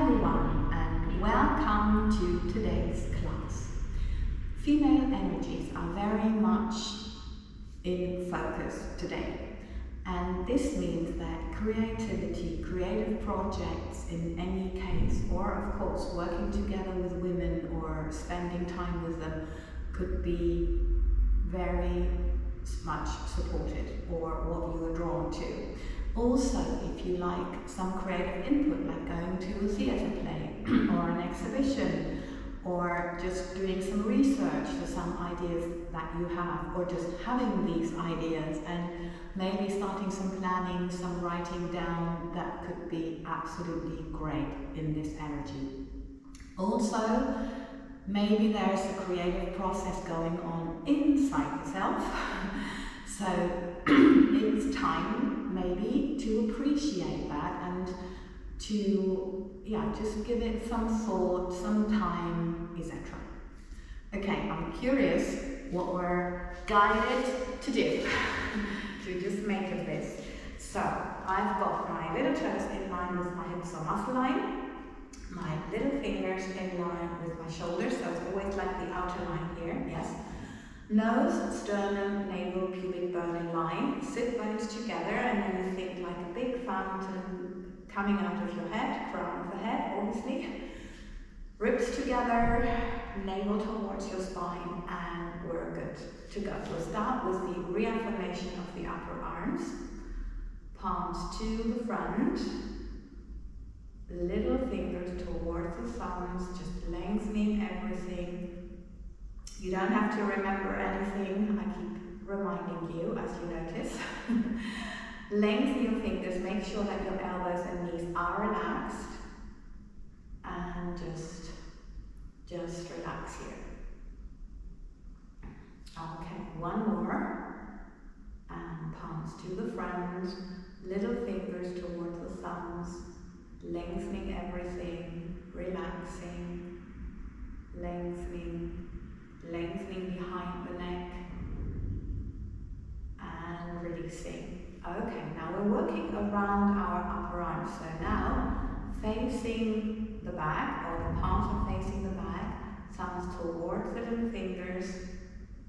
everyone, and welcome to today's class. Female energies are very much in focus today, and this means that creativity, creative projects in any case, or of course working together with women or spending time with them, could be very much supported, or what you are drawn to. Also, if you like some creative input, like going to a theatre play or an exhibition, or just doing some research for some ideas that you have, or just having these ideas and maybe starting some planning, some writing down, that could be absolutely great in this energy. Also, maybe there's a creative process going on inside yourself. So it's time maybe to appreciate that and to just give it some thought, some time, etc. Okay, I'm curious what we're guided to do to just make of this. So I've got my little toes in line with my hips or muscle line, my little fingers in line with my shoulders, so it's always like the outer line here, yes. Nose, sternum, navel, pubic bone in line. Sit bones together, and then you think like a big fountain coming out of your head, crown of the head, obviously. Ribs together, navel towards your spine, and we're good to go. We'll start with the reaffirmation of the upper arms. Palms to the front. Little fingers towards the thumbs, just lengthening everything. You don't have to remember anything, I keep reminding you as you notice. Lengthen your fingers, make sure that your elbows and knees are relaxed. And just relax here. Okay, one more. And palms to the front, little fingers towards the thumbs, lengthening everything, relaxing, lengthening behind the neck, and releasing. Okay, now we're working around our upper arms. So now, facing the back, or the palms are facing the back, thumbs towards the little fingers,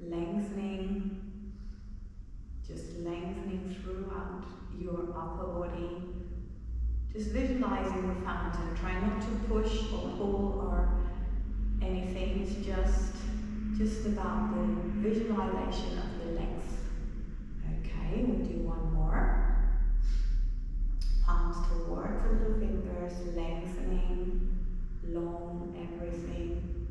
lengthening, just lengthening throughout your upper body. Just visualizing the fountain. Try not to push or pull or anything. It's just about the visualization of the length. Okay, we'll do one more. Palms towards the little fingers, lengthening, long everything.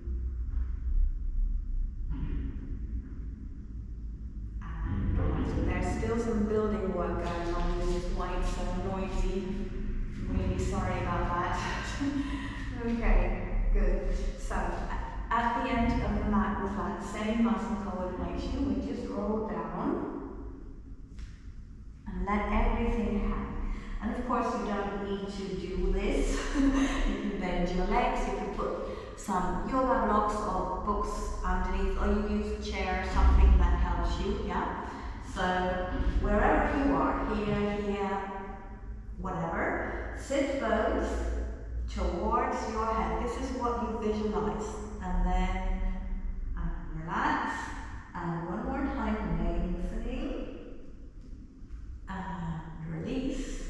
And so there's still some building work going on. This is why it's so noisy. I'm really sorry about that. Okay, good. So, at the end of the mat with that same muscle coordination, we just roll down and let everything hang. And of course you don't need to do this. You can bend your legs, you can put some yoga blocks or books underneath, or you use a chair, something that helps you, yeah? So wherever you are, here, whatever, sit bones towards your head. This is what you visualize. And then relax. And one more time, lengthening. And release.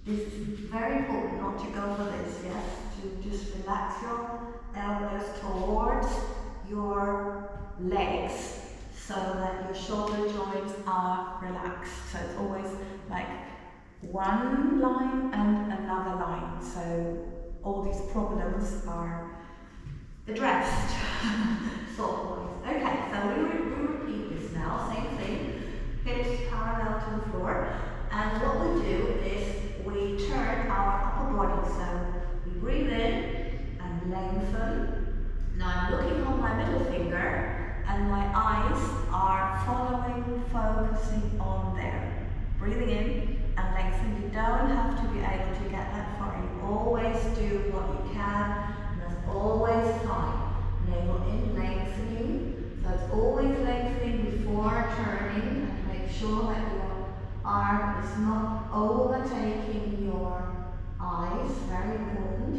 This is very important not to go for this, yes? To just relax your elbows towards your legs so that your shoulder joints are relaxed. So it's always like one line and another line. So all these problems are addressed, thought-wise. Okay, so we repeat this now, same thing, hips parallel to the floor, and what we do is we turn our upper body, so we breathe in and lengthen. Now I'm looking on my middle finger, and my eyes are following, focusing on there. Breathing in and lengthen. You don't have to be able to get that far, you always do what you can. Always fine. Navel in, lengthening. So it's always lengthening before turning, and make sure that your arm is not overtaking your eyes. Very important.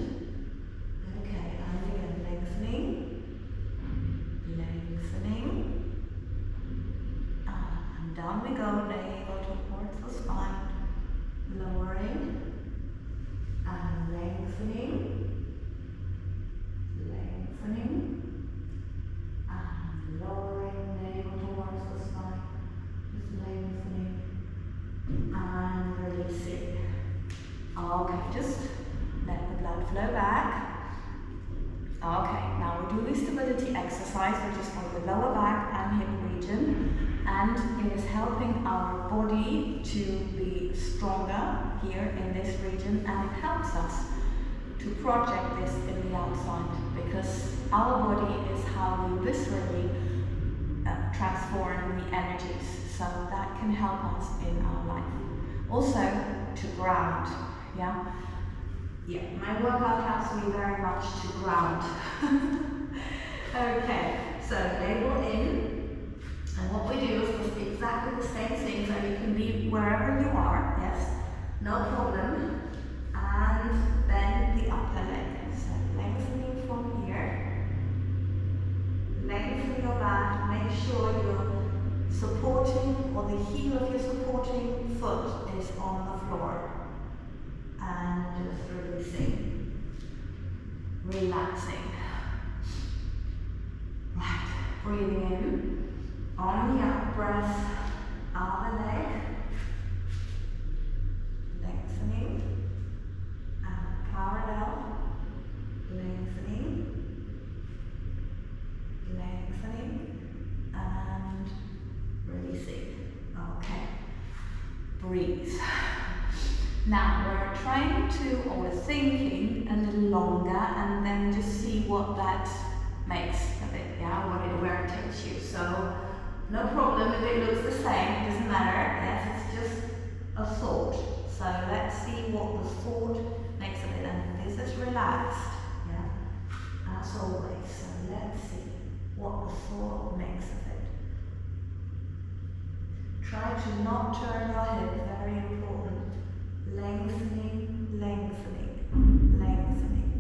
down we go, navel towards the spine, lowering and lengthening, lengthening and lowering, navel towards the spine, just lengthening and releasing. Okay, just let the blood flow back. Okay, now we do the stability exercise, which is for the lower back and hip region, and it is helping our body to be stronger here in this region, and it helps us to project this in the outside, because our body is how we viscerally transform the energies, so that can help us in our life. Also to ground, yeah? Yeah, my workout helps me very much to ground. Okay, so navel in, and what we do is just exactly the same thing, so you can be wherever you are, yes, no problem. And bend the upper leg, so lengthening from here, lengthen your back, make sure you're supporting, or the heel of your supporting foot is on the floor. And just releasing, relaxing. Right, breathing in, on the out breath, other leg, lengthening, and parallel, lengthening, lengthening, and releasing. Okay, breathe. Now we're trying to, or we're thinking a little longer, and then just see what that makes of it, yeah, where it takes you. So no problem if it looks the same, it doesn't matter, yes, it's just a thought. So let's see what the thought makes of it, and this is relaxed, yeah, as always. So let's see what the thought makes of it. Try to not turn your head, very important. Lengthening, lengthening, lengthening,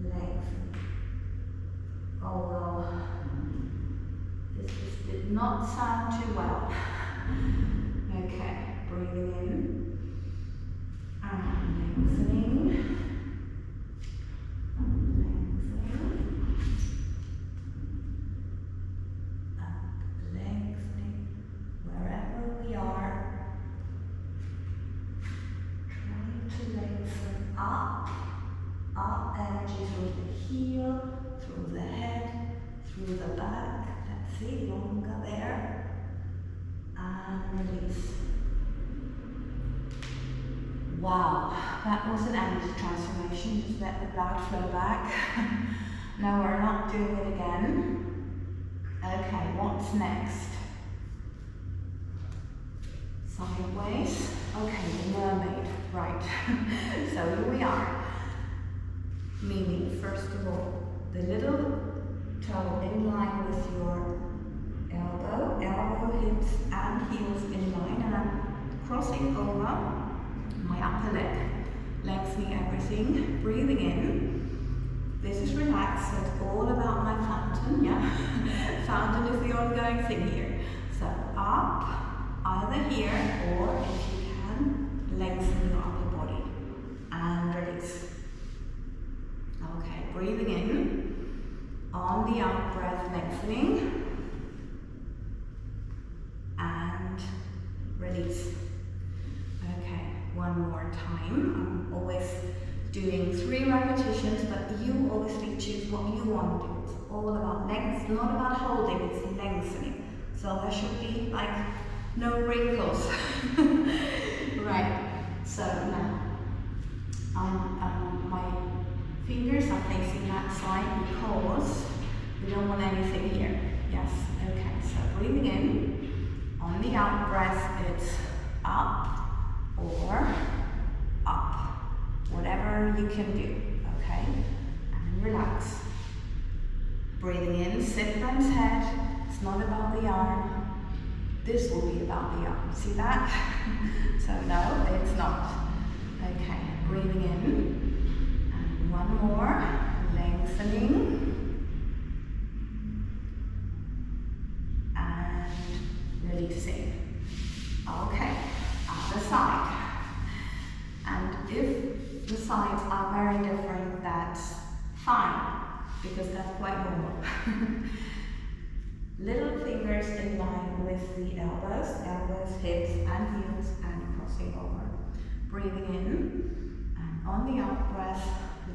lengthening. Oh no, this just did not sound too well. Okay, breathing in and lengthening, lengthening, and lengthening wherever we are. Lengthen up energy through the heel, through the head, through the back. Let's see, longer there. And release. Wow, that was an energy transformation. Just let the blood flow back. No, we're not doing it again. Okay, what's next? Sideways. Okay, the mermaid. Right. So here we are. Meaning, first of all, the little toe in line with your elbow, hips and heels in line, and I'm crossing over my upper leg, lengthening everything, breathing in. This is relaxed, so it's all about my fountain, yeah? Fountain is the ongoing thing here. So up, either here, or if you can, lengthen your upper body, and release. Okay, breathing in, on the out breath, lengthening, and release. Okay, one more time. I'm always doing 3 repetitions, but you obviously choose what you want to do. It's all about length, not about holding, it's lengthening. So there should be like no wrinkles. Right, so now my fingers are facing that side because we don't want anything here. Yes, okay, so breathing in, on the out breath it's up or up, whatever you can do, okay, and relax. Breathing in, sit bone's head, it's not about the arm. This will be about the arm. See that? So no, it's not. Okay, breathing in. And one more. Lengthening. And releasing. because that's quite normal. Little fingers in line with the elbows, hips and heels, and crossing over. Breathing in, and on the out breath,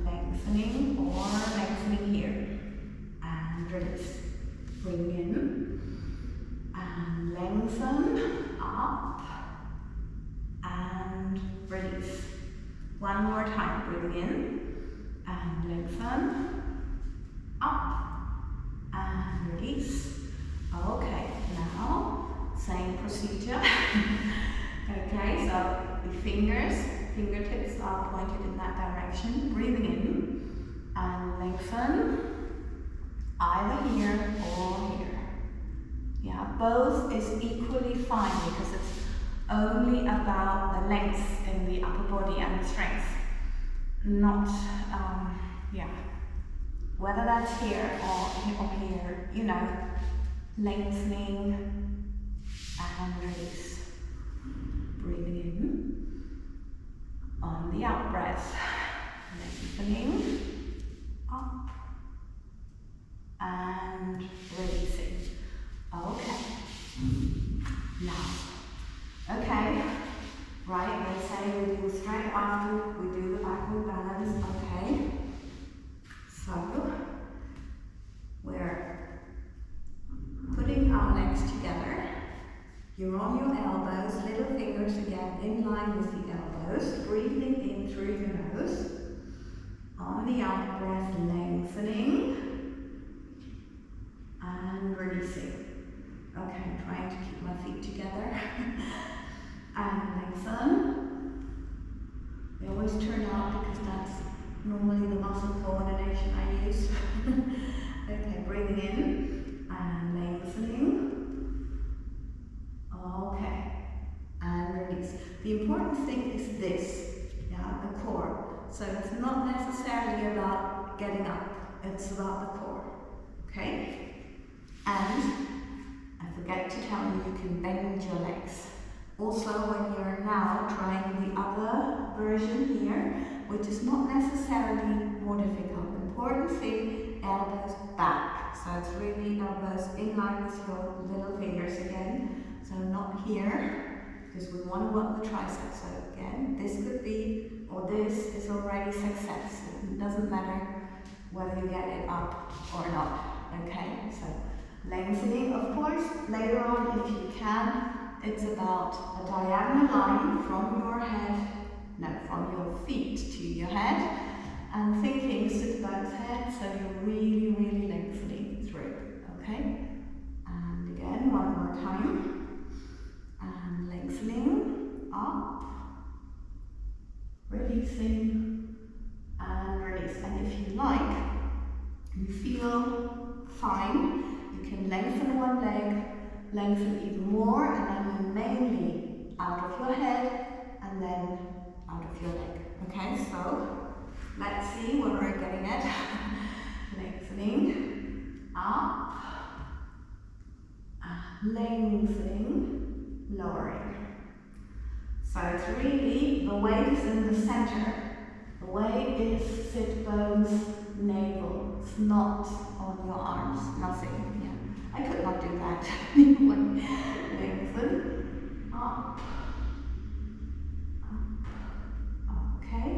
lengthening or lengthening here. And release. Breathing in, and lengthen, up, and release. One more time, breathing in, and lengthen, up, and release. Okay, now, same procedure. Okay, so the fingertips are pointed in that direction. Breathing in, and lengthen, either here or here. Yeah, both is equally fine because it's only about the length in the upper body and the strength. Not, whether that's here or here, you know, lengthening and release. Breathing in, on the out breath, lengthening, up, and releasing. Okay. Now, okay, right, let's say we do straight after we do the backward balance, okay. So, we're putting our legs together. You're on your elbows, little fingers again in line with the elbows, breathing in through your nose. On the out breath, lengthening and releasing. Okay, I'm trying to keep my feet together. And lengthen. They always turn out because that's normally the muscle coordination I use. Okay, breathing in and lengthening. Okay, and release. The important thing is this, yeah, the core. So it's not necessarily about getting up, it's about the core, okay? And I forget to tell you, you can bend your legs. Also, when you're now trying the other version here, which is not necessarily more difficult. Important thing, elbows back. So it's really elbows in line with your little fingers again. So not here, because we want to work the triceps. So again, this could be, or this is already success. It doesn't matter whether you get it up or not. Okay, so lengthening, of course, later on if you can, it's about a diagonal line from your head, from your feet to your head, and thinking sit bones head, so you're really, really lengthening through, okay? And again, one more time, and lengthening, up, releasing, and release. And if you like, you feel fine, you can lengthen one leg, lengthen even more, and then you mainly out of your head, and then out of your leg. Okay, so let's see what we're getting at. Lengthening, up, lengthening, lowering. So it's really, the weight is in the center. The weight is sit bones, navel. It's not on your arms, nothing. Yeah, I could not do that. Anyway, lengthen, up. Okay,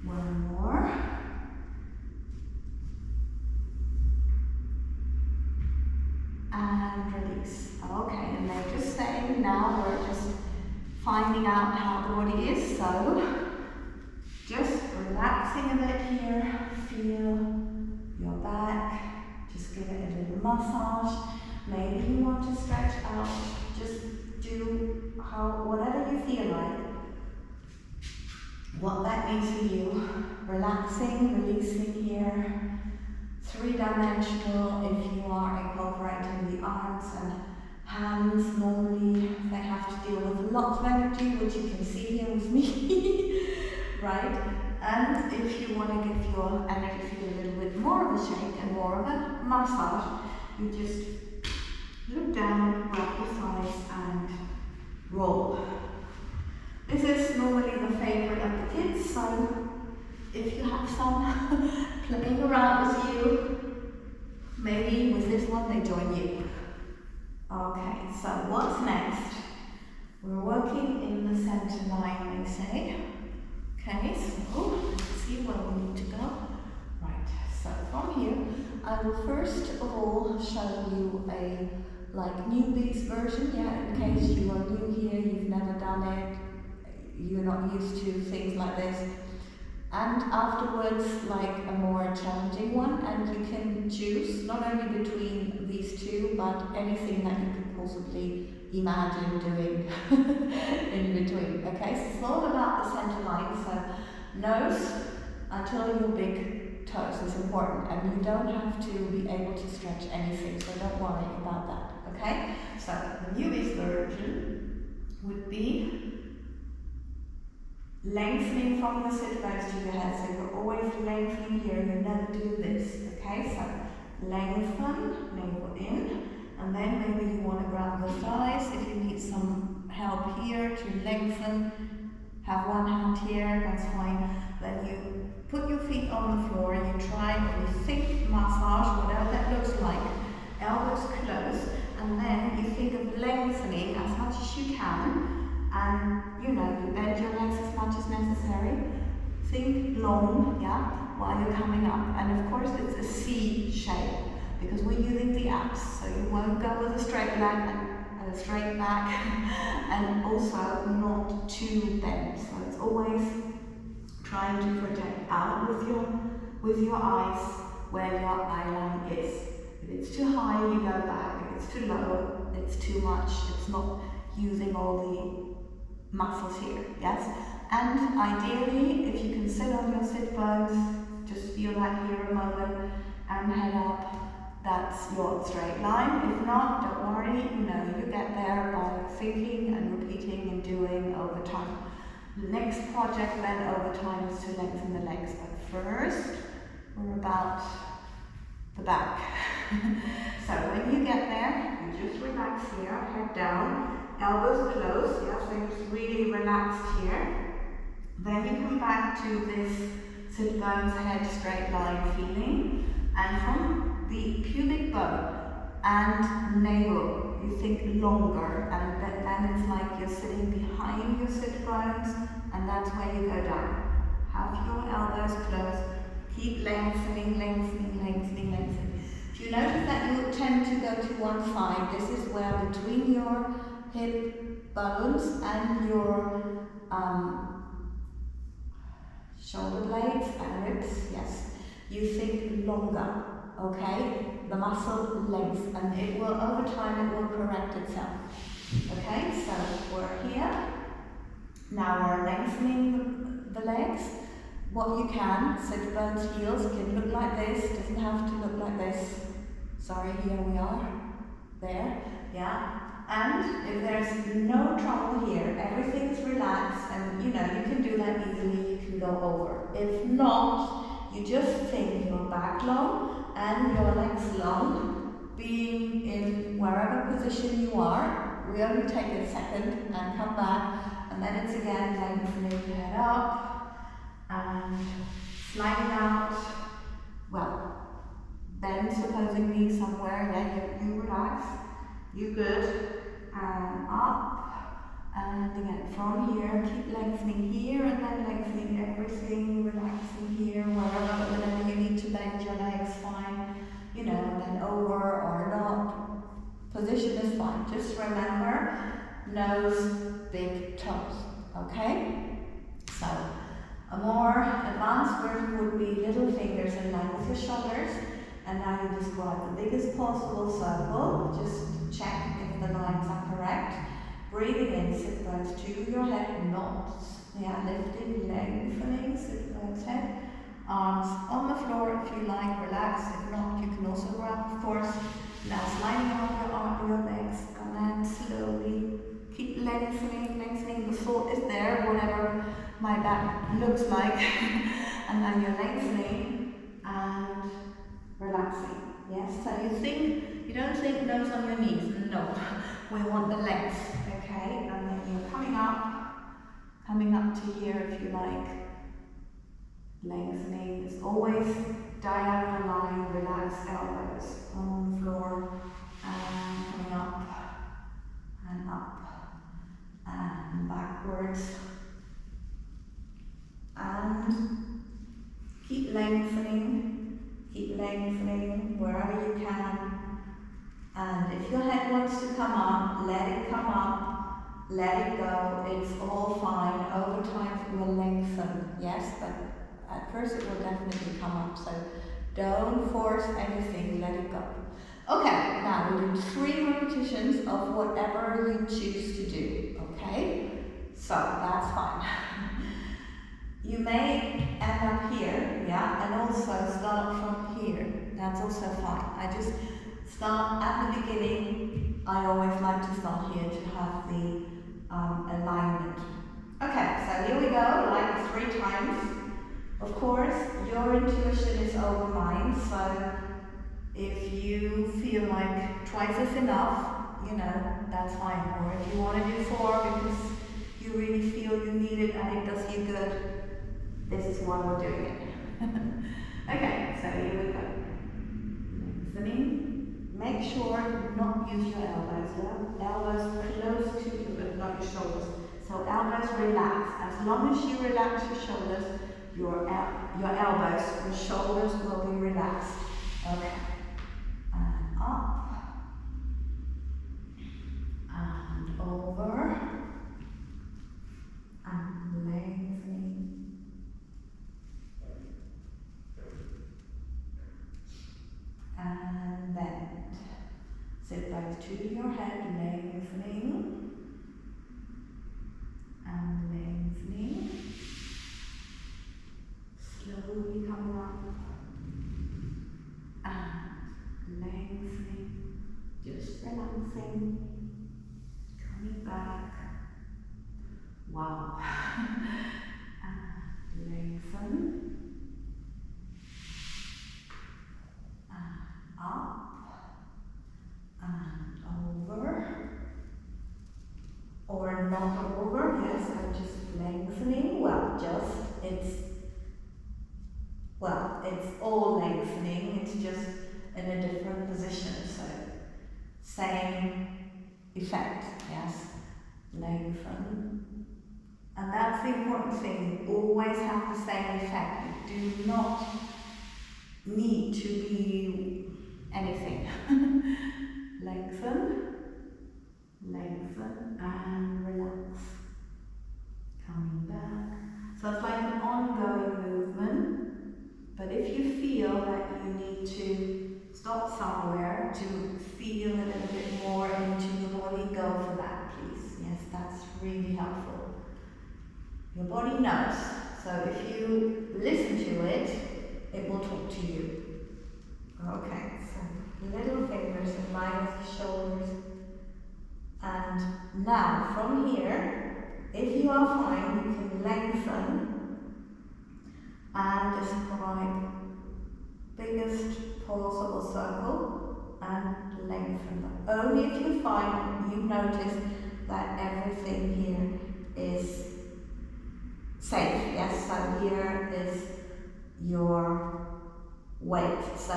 one more. And release. Okay, and they're just saying now we're just finding out how the body is. So just relaxing a bit here. Feel your back. Just give it a little massage. Maybe you want to stretch out. Just do whatever you feel like. What that means for you, relaxing, releasing here, three-dimensional if you are incorporating the arms and hands. Normally they have to deal with lots of energy, which you can see here with me, right? And if you want to give your energy field a little bit more of a shake and more of a massage, you just look down, wrap your thighs and roll. This is normally the favorite of the kids, so if you have some, playing around with you. Maybe with this one they join you. Okay, so what's next? We're working in the center line, they say. Okay, so let's see where we need to go. Right, so from here, I will first of all show you a newbies version, in case you are new here, you've never done it, you're not used to things like this. And afterwards, a more challenging one, and you can choose not only between these two, but anything that you could possibly imagine doing in between. Okay, so it's all about the center line, so nose until your big toes is important, and you don't have to be able to stretch anything, so don't worry about that. Okay, so the newbies version would be lengthening from your sit bones to your head, so you're always lengthening here, you never do this, okay? So lengthen, navel in, and then maybe you want to grab the thighs if you need some help here to lengthen. Have one hand here, that's fine. Then you put your feet on the floor, you try to think massage, whatever that looks like, elbows close, and then you think of lengthening as much as you can. And you bend your legs as much as necessary. Think long, while you're coming up. And of course it's a C shape because we're using the abs, so you won't go with a straight leg and a straight back, and also not too bent. So it's always trying to project out with your eyes where your eye line is. If it's too high, you go back. If it's too low, it's too much. It's not using all the muscles here, yes? And ideally, if you can sit on your sit bones, just feel that here a moment and head up, that's your straight line. If not, don't worry, you get there by thinking and repeating and doing over time. The next project then over time is to lengthen the legs, but first, we're about the back. So when you get there, you just relax here, head down, elbows close, so just really relaxed here. Then you come back to this sit bones, head straight line feeling, and from the pubic bone and navel, you think longer, and then it's like you're sitting behind your sit bones, and that's where you go down. Have your elbows closed, keep lengthening, lengthening, lengthening, lengthening. If you notice that you tend to go to one side, this is where between your hip bones and your shoulder blades and ribs, yes, you think longer, okay? The muscle length, and it will, over time, it will correct itself. Okay, so we're here. Now we're lengthening the legs. What you can, sit bones, heels, can look like this, doesn't have to look like this. Sorry, here we are. There, And if there's no trouble here, everything's relaxed, and you can do that easily, you can go over. If not, you just think your back long and your legs long, being in wherever position you are. Really take a second and come back, and then it's again lengthening your head up and sliding out. Well, bend supposedly somewhere, you relax, you good. And up, and again from here, keep lengthening here, and then lengthening everything, relaxing here, whenever you need to bend your legs, fine, and then over or not, position is fine. Just remember, nose, big toes, okay? So, a more advanced version would be little fingers in line with your shoulders, and now you describe the biggest possible circle. Just check if the lines are correct. Breathing in, sit bones to your head, not lifting, lengthening, sit bones head. Arms on the floor if you like, relax. If not, you can also grab, of course. Now sliding out your legs, and then slowly keep lengthening. The thought is there, whatever my back looks like. And then you're lengthening and relaxing. Yes, so you don't think nose on your knees. No, we want the legs. Okay, and then you're coming up to here if you like. Lengthening is always diagonal line, relax elbows on the floor, and coming up, and backwards, and keep lengthening wherever you can. And if your head wants to come up, let it come up, let it go, it's all fine. Over time it will lengthen, yes, but at first it will definitely come up, so don't force anything, let it go. Okay, now we'll do 3 repetitions of whatever you choose to do, okay? So that's fine. You may end up here, yeah, and also start from here, that's also fine. I just start at the beginning. I always like to start here to have the alignment. Okay, so here we go, like 3 times. Of course, your intuition is over mine, so if you feel like twice is enough, you know, that's fine. Or if you want to do 4 because you really feel you need it and it does you good, this is why we're doing it. Okay, so here we go. Lengthening. Make sure do not use your elbows, yeah? Elbows close to you, but not your shoulders. So elbows relax. As long as you relax your shoulders, your elbows, your shoulders will be relaxed. Okay. And up. And over. And lengthening. And bend. Sit back to your head, lengthening. And lengthening. Slowly coming up. And lengthening. Just relaxing. Coming back. Wow. And lengthen. And up. And over. Or not over, yes, I'm just lengthening. It's all lengthening, it's just in a different position, so same effect, yes, lengthen. And that's the important thing, you always have the same effect. You do not need to be anything. Lengthen, lengthen, and relax. Coming back. So it's like an ongoing movement. But if you feel that you need to stop somewhere to feel a little bit more into your body, go for that, please. Yes, that's really helpful. Your body knows. So if you listen to it, it will talk to you. Okay, so little fingers in line with the shoulders. And now from here, if you are fine, you can lengthen and describe biggest possible circle and lengthen. But only if you find you notice that everything here is safe. Yes, so here is your weight. So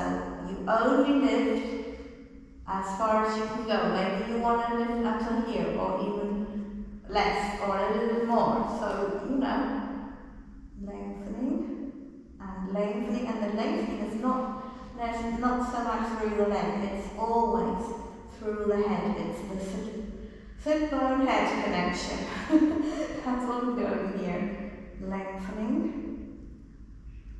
you only lift as far as you can go. Maybe you want to lift until here, or even less, or a little bit more. So, you know, lengthening, and the lengthening is not so much through the leg, it's always through the head. It's the sit bone head connection. That's what I'm doing here. Lengthening.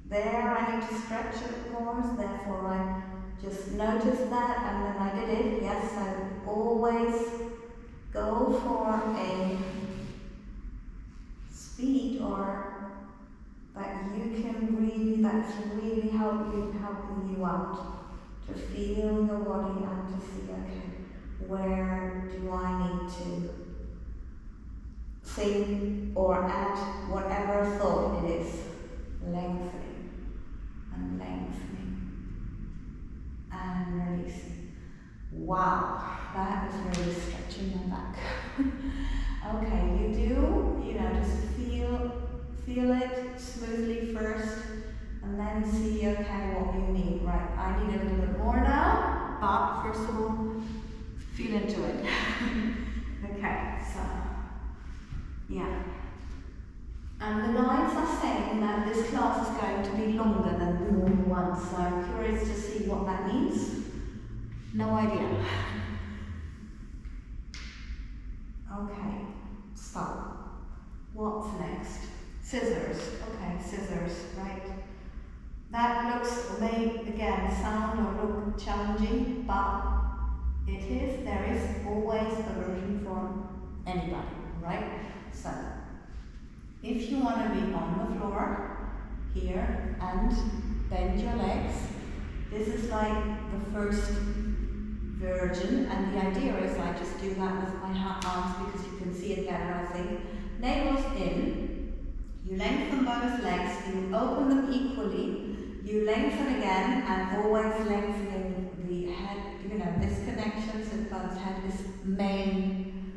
There I need to stretch a bit more, so therefore I just noticed that, and then I did it. Yes, so always go for a speed or that you can really, that's really helping you out to feel your body and to see, okay, where do I need to think or add whatever thought it is. Lengthening and lengthening and releasing. Wow, that is really stretching my back. Okay, you do, just feel it smoothly first, and then see, okay, what you need. Right, I need a little bit more now, but first of all, feel into it. Okay, so, yeah. And the guides are saying that this class is going to be longer than the normal one, so I'm curious to see what that means. No idea. Okay, so, what's next? Scissors. Okay, scissors, right. That may again sound or look challenging, but there is always a version for anybody, right? So, if you want to be on the floor here and bend your legs, this is like the first version, and the idea is I just do that with my arms because you can see it better, I think. Nails in, you lengthen both legs, you open them equally, you lengthen again, and always lengthening the head, you know, this connection to one's head is main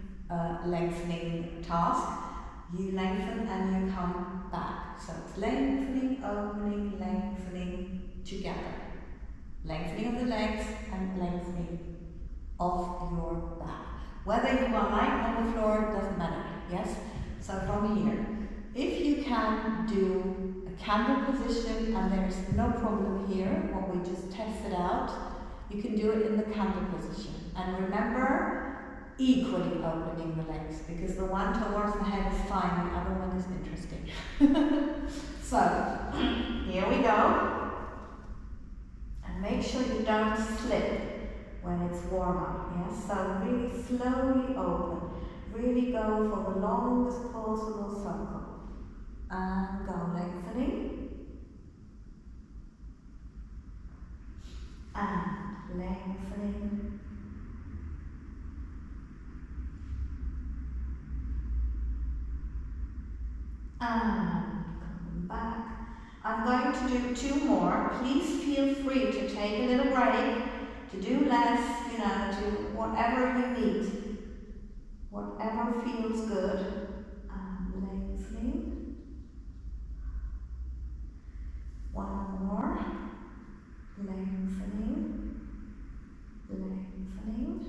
lengthening task. You lengthen and you come back. So it's lengthening, opening, lengthening together. Lengthening of the legs and lengthening of your back. Whether you are lying on the floor, it doesn't matter, yes? So from here, if you can do a candle position, and there's no problem here, what we just tested out, you can do it in the candle position. And remember, equally opening the legs, because the one towards the head is fine, the other one is interesting. So, here we go. And make sure you don't slip when it's warm up, yes? So really slowly open. Really go for the longest possible circle. And go lengthening. And lengthening. And coming back. I'm going to do 2 more. Please feel free to take a little break, to do less, you know, to whatever you need. Whatever feels good. And lengthening. 1 more. Lengthening. Lengthening.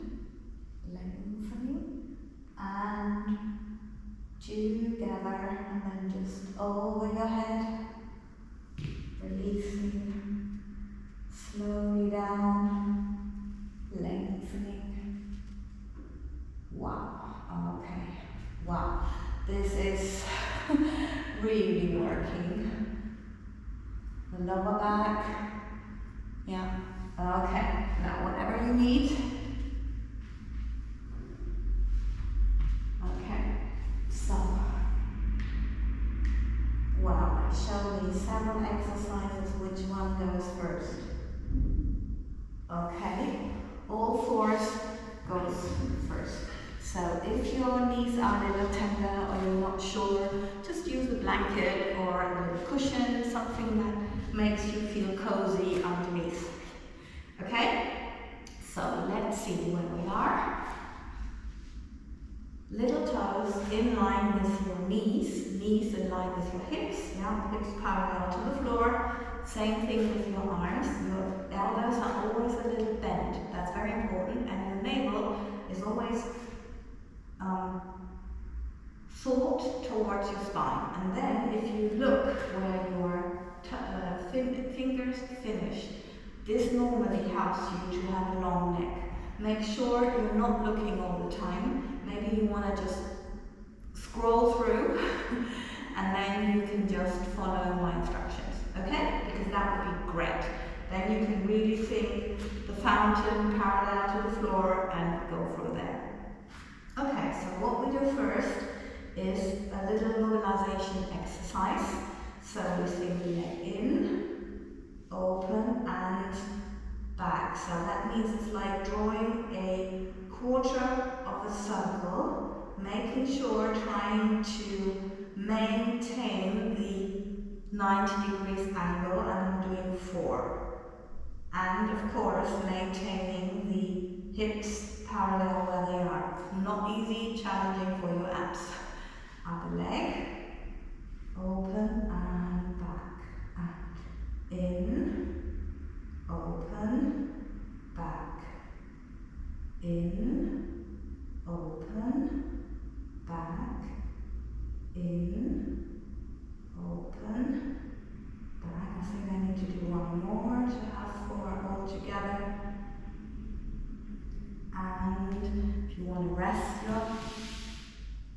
Lengthening. And together, and then just over your head, releasing, slowly down, lengthening. Wow, okay, wow, this is really working. The lower back, yeah, okay, now whatever you need. Okay, so, wow, show me several exercises, which one goes first? Okay, all 4 goes first. So if your knees are a little tender or you're not sure, just use a blanket or a little cushion, something that makes you feel cozy underneath. Okay, so let's see where we are. Little toes in line with your knees, knees in line with your hips, yeah, hips parallel to the floor. Same thing with your arms. Your elbows are always a little bent, that's very important, and your navel is always thought towards your spine. And then if you look where your fingers finish, this normally helps you to have a long neck. Make sure you're not looking all the time. Maybe you want to just scroll through and then you can just follow my instructions, okay? Because that would be great. Then you can really think the fountain parallel to the floor and go through there. Okay, so what we do first is a little mobilization exercise. So we swing the leg in, open and back. So that means it's like drawing a quarter of a circle, making sure, trying to maintain the 90 degrees angle, and I'm doing 4. And of course, maintaining the hips parallel where they are. Not easy, challenging for your abs. Upper leg, open and back, and in, open, back, in, open, back, in, open, back. I think I need to do one more to have 4 all together. And if you want to rest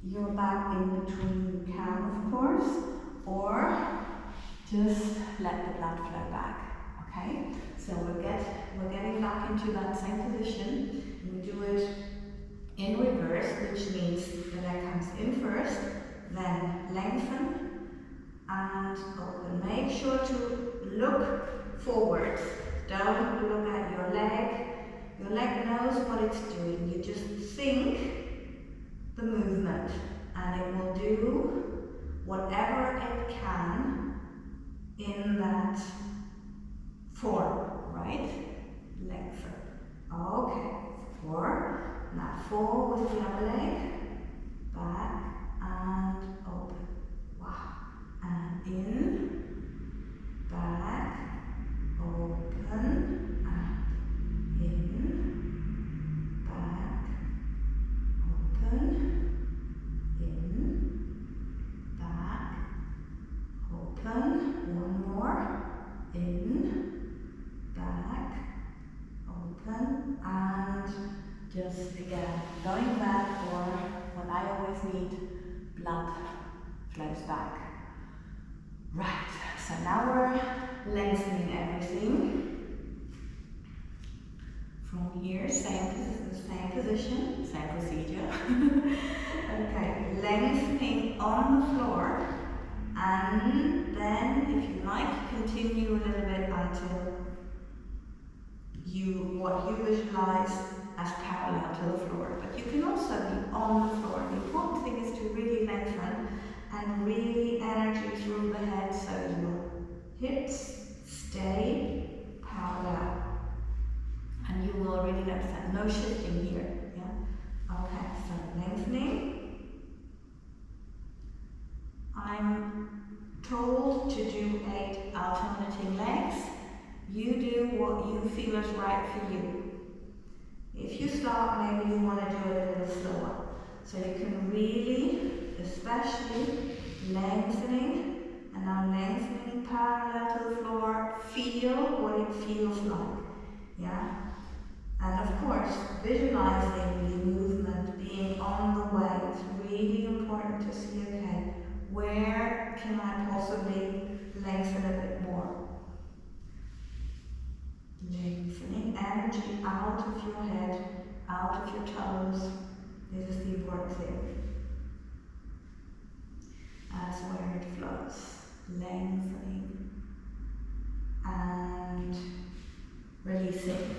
your back in between, you can, of course, or just let the blood flow back. Okay? So we're getting back into that same position. We do it in reverse, which means the leg comes in first, then lengthen and open. Make sure to look forward. Don't look at your leg. Your leg knows what it's doing. You just think the movement and it will do whatever it can in that form, right? Lengthen. Okay, 4. Now 4 with the other leg. Back and open. Wow. And in, back, open, and in, back, open, in, back, open. One more. In, back, open, and just again going back, or when I always need, blood flows back. Right, so now we're lengthening everything from here, same position, same procedure. Okay, lengthening on the floor, and then if you like, continue a little bit until what you visualize as parallel to the floor. But you can also be on the floor. The important thing is to really lengthen and really energy through the head so your hips stay parallel. And you will really notice that no shifting here. Yeah? Okay, so lengthening. I'm told to do 8 alternating legs. You do what you feel is right for you. If you start, maybe you want to do it a little slower. So you can really, especially lengthening, and now lengthening parallel to the floor, feel what it feels like. Yeah? And of course, visualizing the movement being on the way. It's really important to see, okay, where can I possibly lengthen a bit more? Lengthening energy out of your head, out of your toes. This is the important thing. That's where it flows. Lengthening and releasing.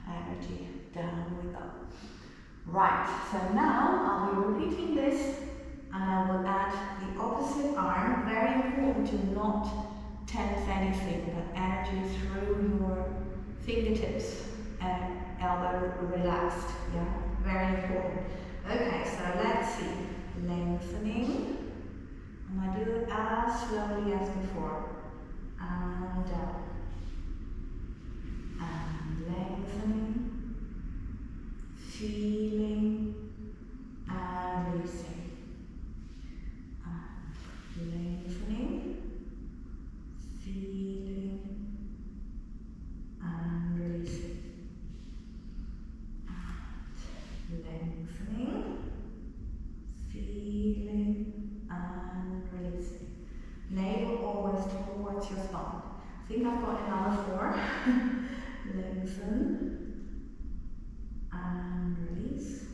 Energy, down we go. Right, so now I'll be repeating this and I will add the opposite arm. Very important to not tense anything, but energy through your fingertips and elbow relaxed. Yeah, very important. Okay, so let's see. Lengthening. And I do it as slowly as before. And down. And lengthening. Feeling and releasing. And lengthening. Feeling and releasing. And lengthening. Feeling and releasing. Navel always towards your spine. I think I've got another 4. Lengthen and release.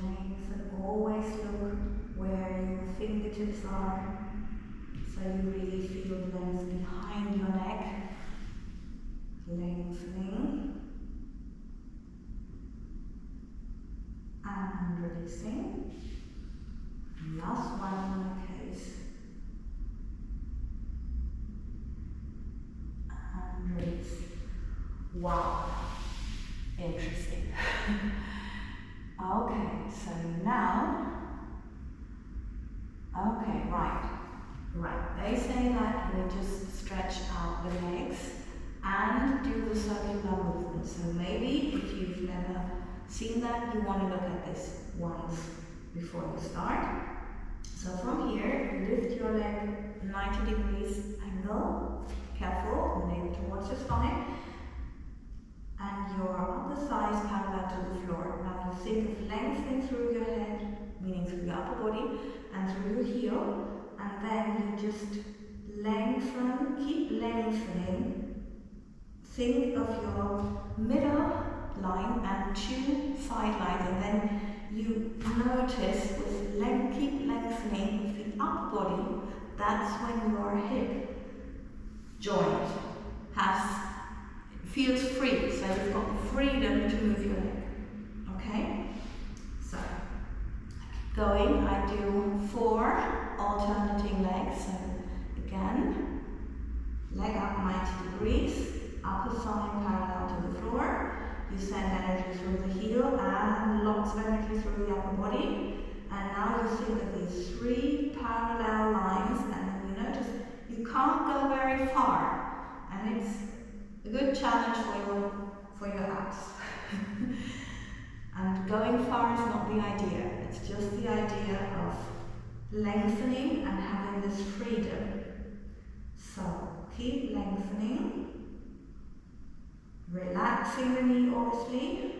Lengthen, always look where your fingertips are, so you really feel length behind your neck. Lengthening and releasing. Last one on the case. And release. Wow, interesting. Okay, so now, okay, right. Right, they say that we just stretch out the legs and do the circular movement. So maybe if you've never seen that, you want to look at this once before you start. So from here, lift your leg 90 degrees angle, careful, nail towards your stomach, and your upper thigh is parallel to the floor. Now you think of lengthening through your head, meaning through your upper body, and through your heel, and then you just lengthen, keep lengthening. Think of your middle line and two side lines, and then you notice with keep lengthening with the upper body. That's when your hip joint feels free, so you've got the freedom to move your leg. Okay? So, going, I do 4 alternating legs. So again, leg up 90 degrees, upper thigh parallel to the floor. You send energy through the heel and lots of energy through the upper body. And now you think of these 3 parallel lines, and then you notice you can't go very far. And it's a good challenge for your abs. And going far is not the idea. It's just the idea of lengthening and having this freedom. So keep lengthening. Relaxing the knee, obviously.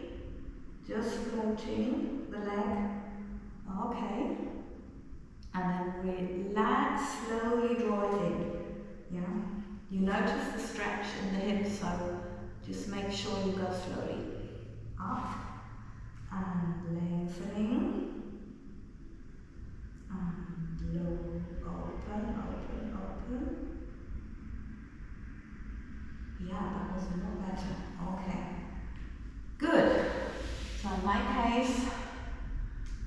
Just floating the leg. Okay. And then relax, slowly draw it in. Yeah. You notice the stretch in the hips, so just make sure you go slowly. Up. And lengthening. And low. Open, open, open. Yeah, that was a lot better. Okay. Good. So in my case,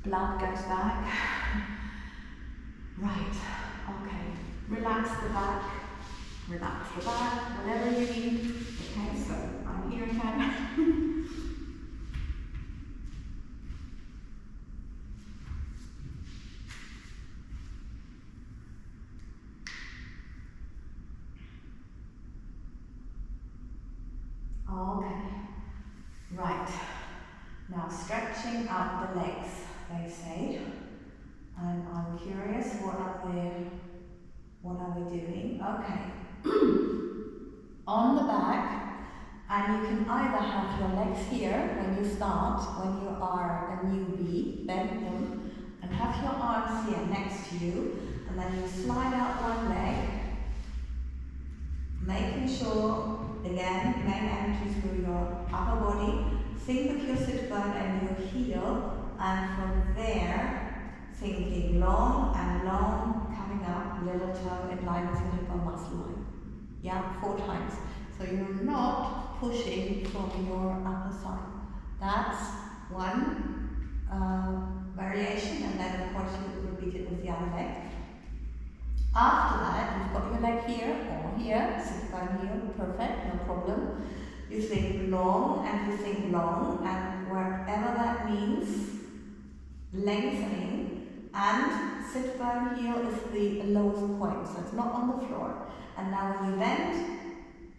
blood goes back. Right. Okay. Relax the back. Relax the back. Whatever you need. Okay, so I'm here again. Okay, right, now stretching out the legs, they say, and I'm curious, what are we doing? Okay, on the back, and you can either have your legs here when you start, when you are a newbie, bend them, and have your arms here next to you, and then you slide out one leg, making sure, again, main energy through your upper body. Think of your sit bone and your heel, and from there, thinking long and long, coming up, little toe in line with your hip or muscle line. Yeah, 4 times. So you're not pushing from your upper side. That's one variation, and then of course you repeat it with the other leg. After that, you've got your leg here or here, sit bone here, perfect, no problem. You think long and you think long, and wherever that means, lengthening, and sit bone heel is the lowest point, so it's not on the floor. And now when you bend,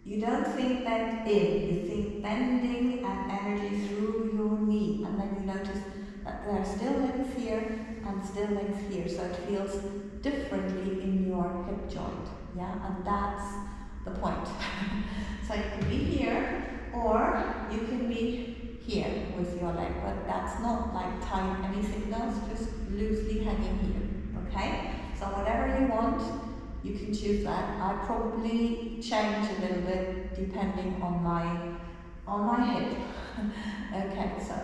you don't think bend in, you think bending and energy through your knee, and then you notice that there are still length here and still length here, so it feels differently in your hip joint, yeah, and that's the point. So you can be here, or you can be here with your leg, but that's not like tying anything else, just loosely hanging here, okay? So whatever you want, you can choose that. I probably change a little bit depending on my hip. Okay, so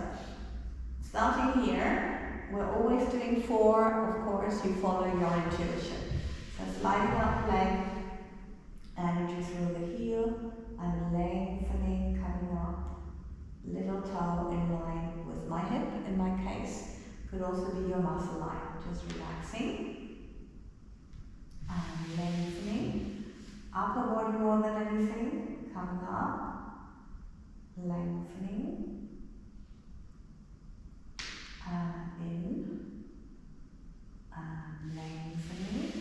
starting here, we're always doing 4, of course, you follow your intuition. So sliding up the leg, energy through the heel, and lengthening, coming up, little toe in line with my hip, in my case. Could also be your muscle line, just relaxing. And lengthening, upper body more than anything, coming up, lengthening. And in, and lengthening,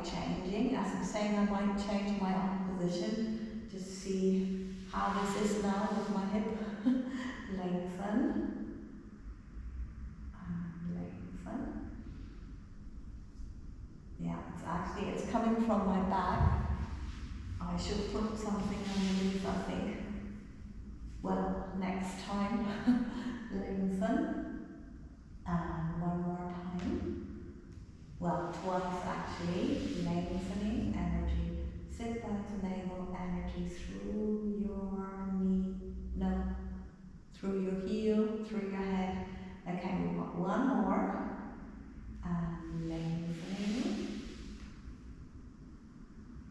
changing. As I'm saying, I might change my arm position. Just see how this is now with my hip. Lengthen. And lengthen. Yeah, it's coming from my back. I should put something underneath, I think. Well, next time. Lengthen. And one more time. Well, twice actually. Lengthening energy. Sit back to navel energy through your knee. No. Through your heel, through your head. Okay, we've got one more. And lengthening.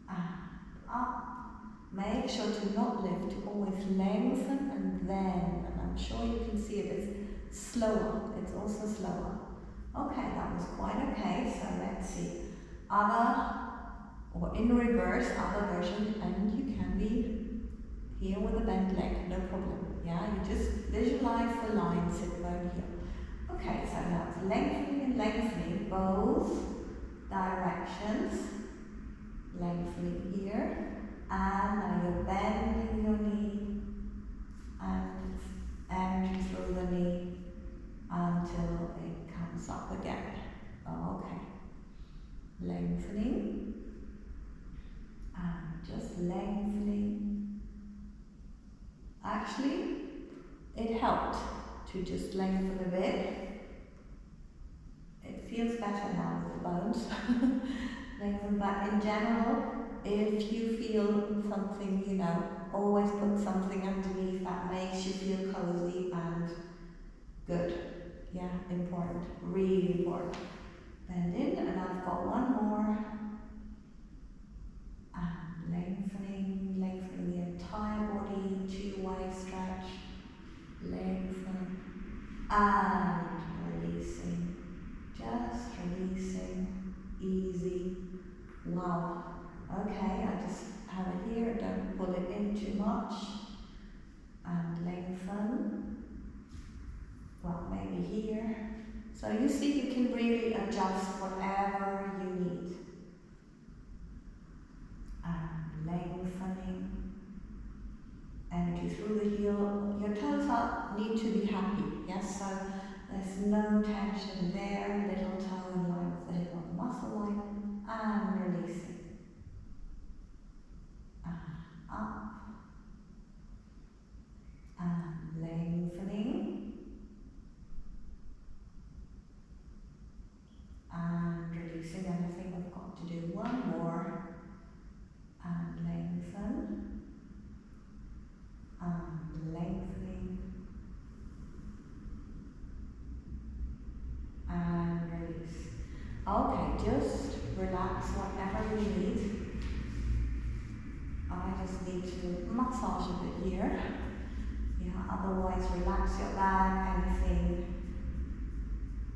And up. Make sure to not lift, to always lengthen and then, and I'm sure you can see it, it's slower, it's also slower. Okay, that was quite okay, so let's see. Other, or in reverse, other version, and you can be here with a bent leg, no problem. Yeah, you just visualize the line, sit bone here. Okay, so now it's lengthening and lengthening, both directions. Lengthening here. And now you're bending your knee and energy through the knee until it comes up again. Okay. Lengthening and just lengthening. Actually, it helped to just lengthen a bit. It feels better now with the bones. Lengthen, but in general, if you feel something, you know, always put something underneath that makes you feel cozy and good. Yeah, important, really important. Bend in, and I've got one more. And lengthening the entire body, two-way stretch. Lengthen and releasing. Just releasing, easy. Wow. Okay, I just have it here, don't pull it in too much. And lengthen. Well, maybe here. So you see, you can really adjust whatever you need. And lengthening. Energy through the heel. Your toes need to be happy, yes? So there's no tension there. Little toe in line with the hip of the muscle line. And releasing. Up and lengthening and releasing, and I think I've got to do one more and lengthen and lengthening and release. Okay, just relax whatever you need. I just need to massage a bit here. Yeah, otherwise relax your back, anything.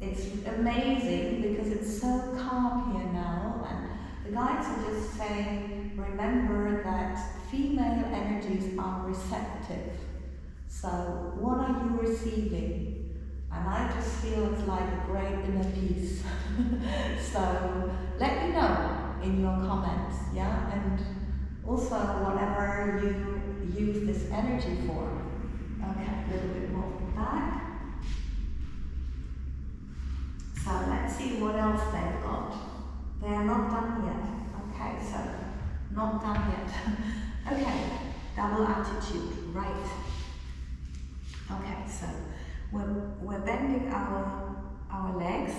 It's amazing because it's so calm here now, and the guides are just saying, remember that female energies are receptive. So what are you receiving? And I just feel it's like a great inner peace. So let me know in your comments, yeah? And also, whatever you use this energy for. Okay, a little bit more back. So let's see what else they've got. They are not done yet. Okay, so not done yet. Okay, double attitude, right. Okay, so we're bending our legs.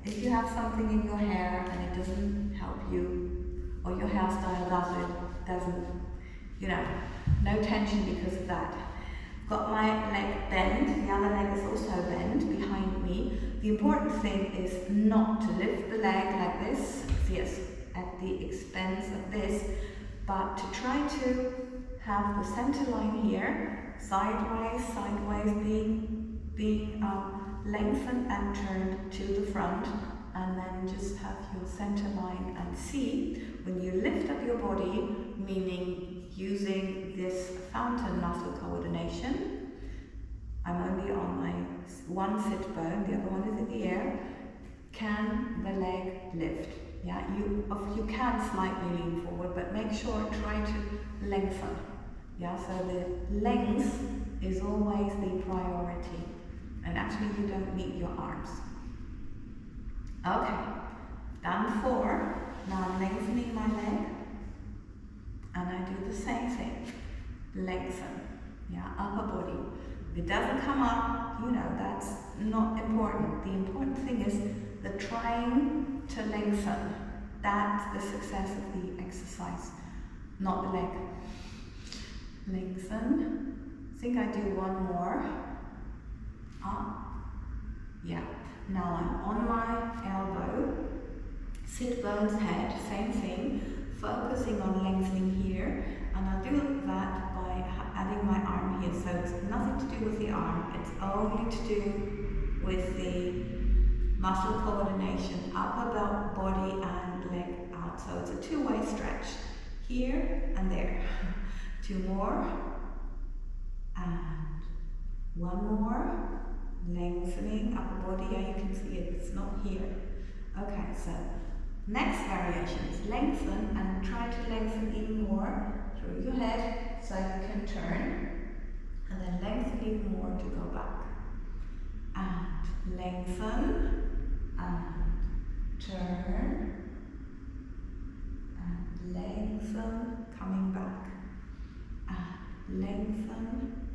If you have something in your hair and it doesn't help you, or your hairstyle doesn't, you know, no tension because of that. Got my leg bent, the other leg is also bent behind me. The important thing is not to lift the leg like this, yes, at the expense of this, but to try to have the center line here, sideways, being lengthened and turned to the front, and then just have your center line and see when you lift up your body, meaning using this fountain muscle coordination. I'm only on my one sit bone, the other one is in the air. Can the leg lift? Yeah, you can slightly lean forward, but make sure try to lengthen. Yeah, so the length is always the priority, and actually you don't need your arms. Okay, done 4. Now I'm lengthening my leg, and I do the same thing. Lengthen, yeah, upper body. If it doesn't come up, you know, that's not important. The important thing is the trying to lengthen. That's the success of the exercise, not the leg. Lengthen. I think I do one more. Up. Yeah. Now I'm on my elbow. Sit bones head, same thing. Focusing on lengthening here. And I'll do that by adding my arm here. So it's nothing to do with the arm. It's only to do with the muscle coordination, upper body and leg out. So it's a two-way stretch. Here and there. 2 more. And 1 more. Lengthening upper body. Yeah, you can see it. It's not here. Okay, so next variation is lengthen, and try to lengthen even more through your head so you can turn, and then lengthen even more to go back. And lengthen, and turn, and lengthen, coming back, and lengthen,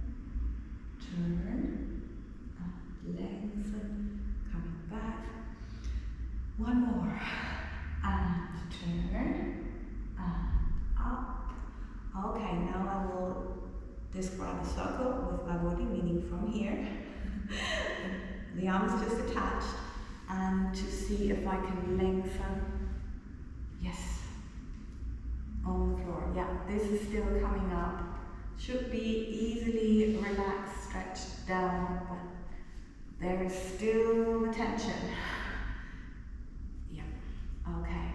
turn, and lengthen, coming back. 1 more. And turn, and up. Okay, now I will describe a circle with my body, meaning from here. The arms just attached, and to see if I can lengthen. Yes. On the floor. Yeah, this is still coming up. Should be easily relaxed, stretched down, but there is still the tension. Okay,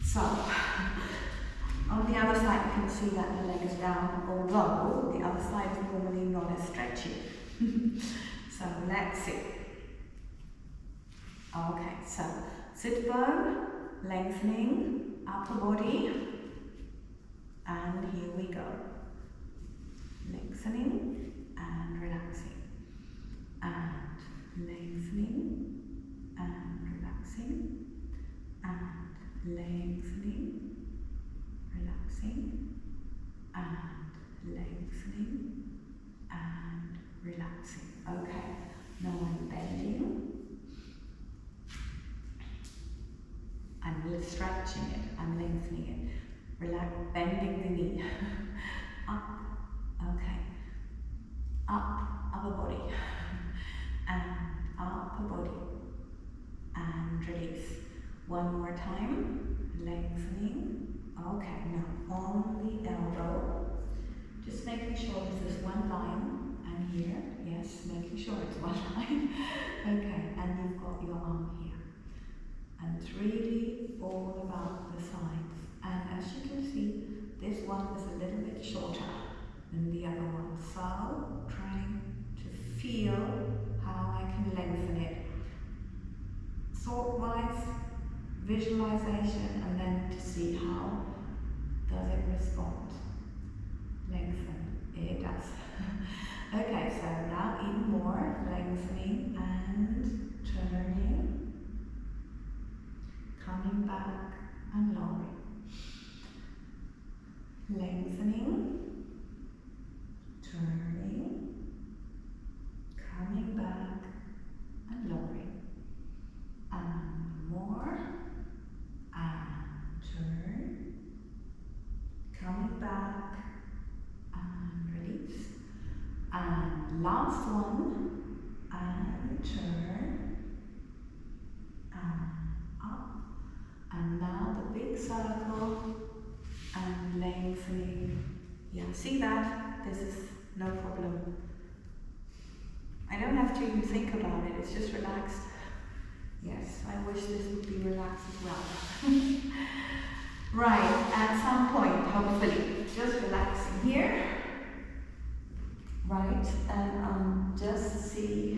so on the other side you can see that the leg is down, although the other side is normally not as stretchy. So let's see. Okay, so sit bone, lengthening, upper body, and here we go. Lengthening and relaxing, and lengthening and relaxing. And lengthening, relaxing, and lengthening, and relaxing. Okay, now I'm bending. I'm stretching it, I'm lengthening it. Relax, bending the knee. Up, okay. Up, upper body. And upper body. And release. 1 more time, lengthening. Okay, now on the elbow, just making sure this is 1 line, and here, yes, making sure it's 1 line. Okay, and you've got your arm here. And it's really all about the sides. And as you can see, this one is a little bit shorter than the other one. So, trying to feel how I can lengthen it. Thought-wise, visualization, and then to see how does it respond. Lengthen. It does. Okay, so now even more lengthening and turning, coming back and lowering. Lengthening, turning, coming back and lowering. And more. And turn, coming back, and release. And last one, and turn, and up. And now the big circle, and lengthening. Yeah, see that? This is no problem. I don't have to even think about it, it's just relaxed. Yes, I wish this would be relaxed as well. Right, at some point, hopefully, just relaxing here. Right, and just see,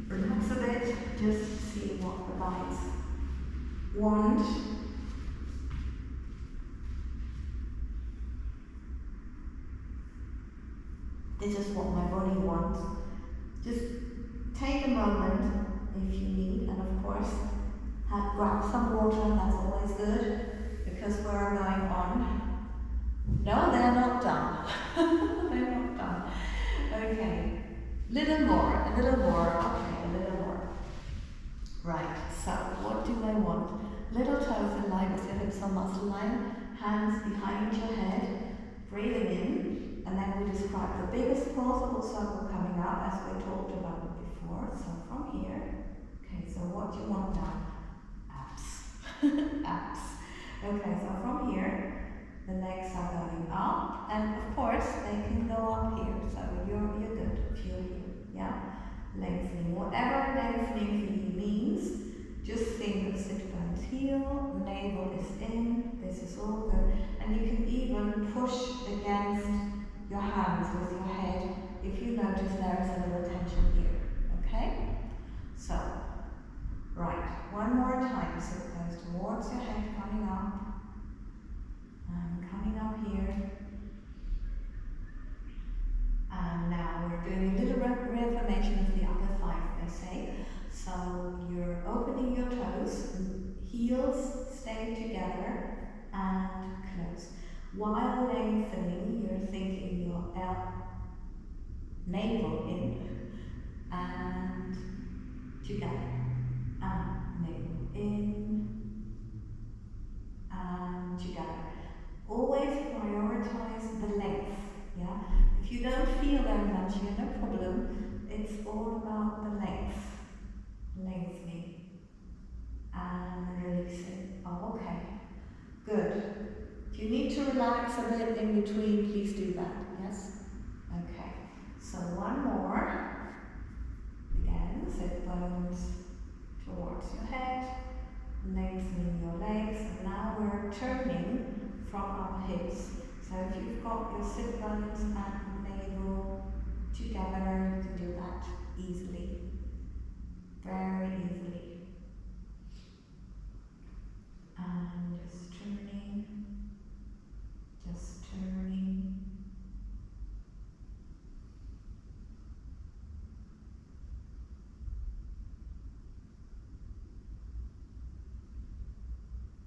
relax a bit, just see what provides. want this is what my body wants. Just take a moment if you need, and of course, grab some water, that's always good, because we're going on. No, they're not done. They're not done. Okay, little more, okay, a little more. Right, so what do I want? Little toes in line with your hips on muscle line, hands behind your head, breathing in, and then we describe the biggest possible circle coming up as we talked about it before. So from here, okay, so what do you want now? Abs. Abs. Okay, so from here, the legs are going up, and of course they can go up here. So you're good if you're here. Yeah? Lengthening. Whatever lengthening for you means, just think of sit bones heel, navel is in, this is all good. And you can even push against your hands with your head if you notice there is a little tension here. Okay? So, right, one more time. Sit bones towards your head, coming up. And coming up here. And now we're doing a little reaffirmation of the upper thigh, they say. So you're opening your toes, heels stay together and close. While lengthening, you're thinking your navel in and together. And navel in and together. Always prioritize the length. Yeah? If you don't feel very much here, no problem. It's all about the length. Lengthening and releasing. Oh, okay. Good. If you need to relax a bit in between, please do that. Yes? Okay. So one more. Again, sit bones towards your head, lengthening your legs. And now we're turning from our hips. So if you've got your sit bones and navel together, you can do that easily. Very easily. And just turning. Just turning.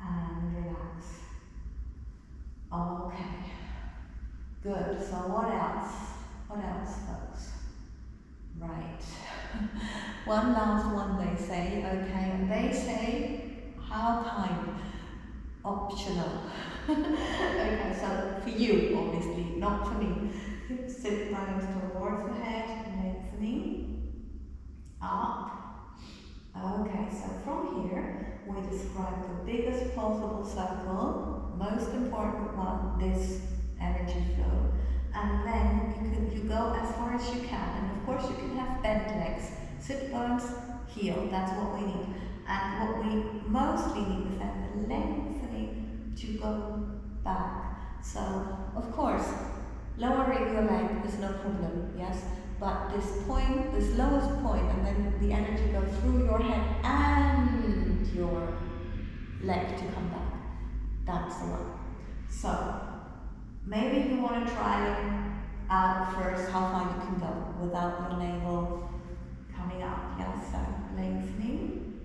And relax. Okay. Good. So what else? What else, folks? Right. One last one they say, okay, and they say, how kind? Optional. Okay, so for you, obviously, not for me. Sit bones towards the head, lengthening, up. Okay, so from here, we describe the biggest possible circle, most important one, this energy flow. And then you go as far as you can, and of course you can have bent legs, sit bones, heel, that's what we need. And what we mostly need is then the lengthening to go back. So, of course, lowering your leg is no problem, yes? But this point, this lowest point, and then the energy goes through your head and your leg to come back. That's the one. So, maybe you want to try out first how far you can go without your navel coming out. Yes, so lengthening.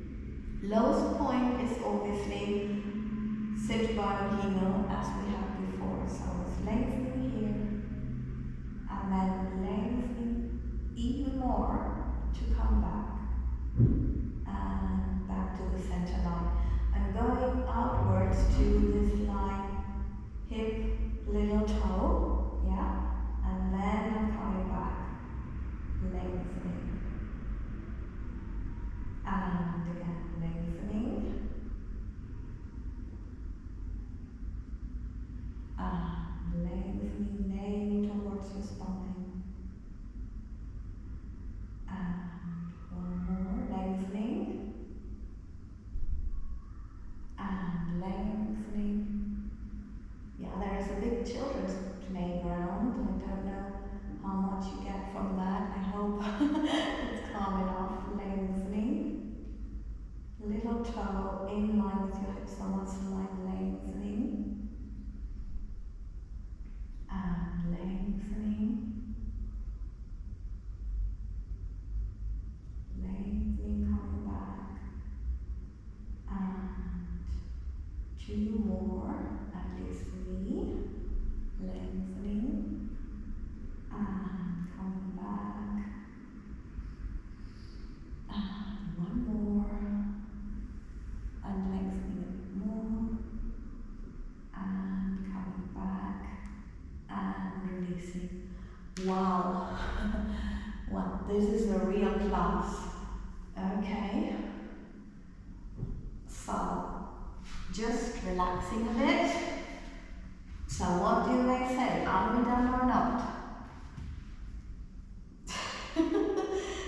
Lowest point is obviously sit bone heel as we had before. So it's lengthening here and then lengthening even more to come back and back to the center line. And going outwards to this line, hip, little toe, yeah, and then I'm coming back, lengthening, and again lengthening, and lengthening, navel towards your spine, and one more, lengthening, and lengthening. relaxing a bit. So what do they say? Are we done or not?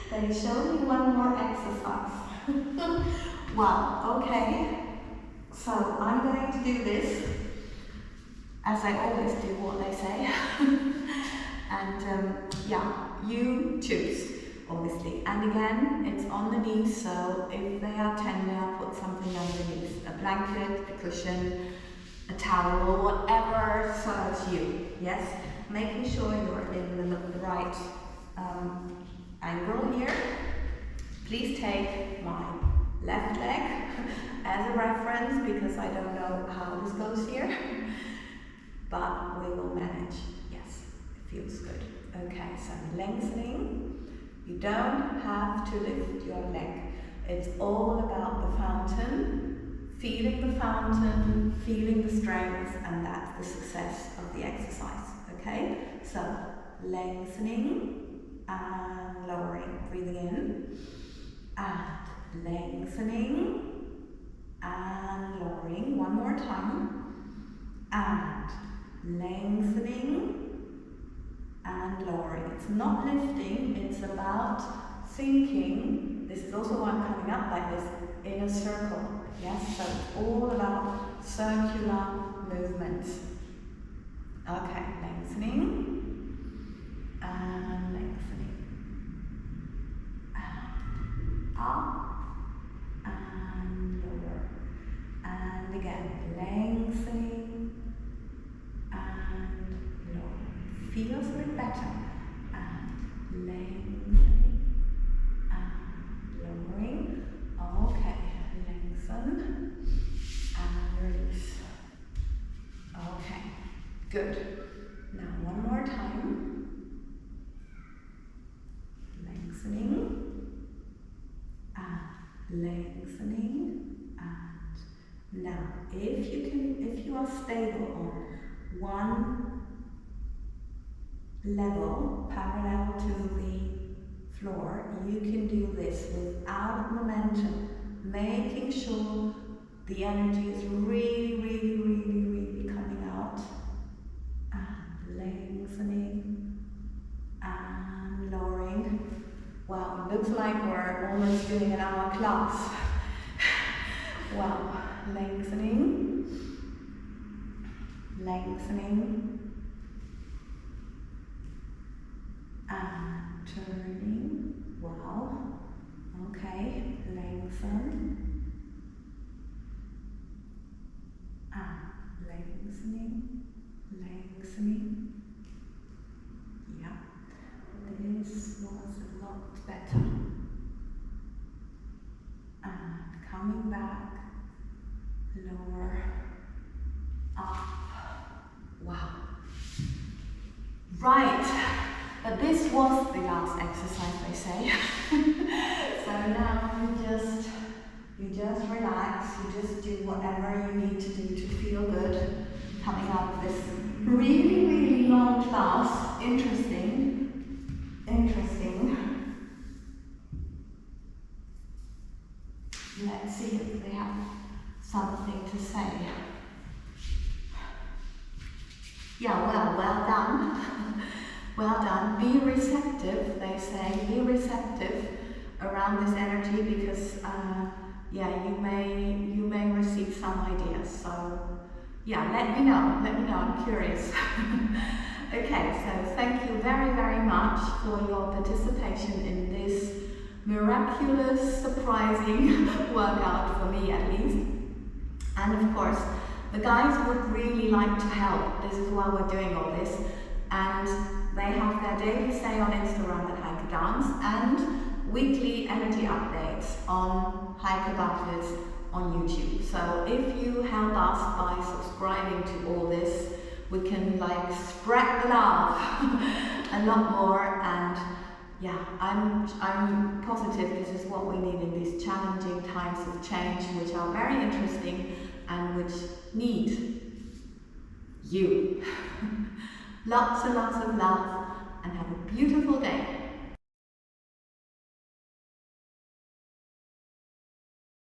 They show me one more exercise. Wow, okay. So I'm going to do this, as I always do what they say. And yeah, you choose, obviously. And again, it's on the knees, so if they are tender, put something underneath. A blanket, a cushion, a towel, or whatever serves you. Yes? Making sure you're in the right angle here. Please take my left leg as a reference, because I don't know how this goes here. But we will manage. Yes, it feels good. Okay, so lengthening. You don't have to lift your leg. It's all about the fountain, feeling the fountain, feeling the strength, and that's the success of the exercise. Okay, so lengthening and lowering, breathing in, and lengthening and lowering. One more time, and lengthening and lowering. It's not lifting, it's about thinking. This is also why I'm coming up like this, in a circle. Yes, so it's all about circular movements. Okay, lengthening and lengthening. And up and lower. And again, lengthening and lowering. Feels a bit better. And lengthening and lowering. Okay, lengthen and release. Okay, good. Now one more time. Lengthening and lengthening, and now if you are stable on one level parallel to the floor, you can do this without momentum, making sure the energy is really coming out, and lengthening and lowering. Wow, it looks like we're almost doing an hour class. Wow, lengthening, lengthening, and turning. Wow, okay, lengthen, and lengthening, lengthening. Yeah, this was a lot better. And coming back, lower, up. Wow. Right, but this was the last exercise, they say. So now you just relax, you just do whatever you need to do to feel good. Coming out of this really long class. Interesting. Let's see if they have something to say. Yeah, well done. Well done. Be receptive, they say. Be receptive around this energy, because yeah, you may receive some ideas. So yeah, let me know. I'm curious. Okay, so thank you very much for your participation in this miraculous, surprising workout, for me at least. And of course, the guys would really like to help. This is why we're doing all this. And they have their daily say on Instagram at Heike Dance, and weekly energy updates on Heike Butters on YouTube. So if you help us by subscribing to all this, we can like spread the love a lot more. And yeah, I'm positive this is what we need in these challenging times of change, which are very interesting and which need you. Lots and lots of love, and have a beautiful day.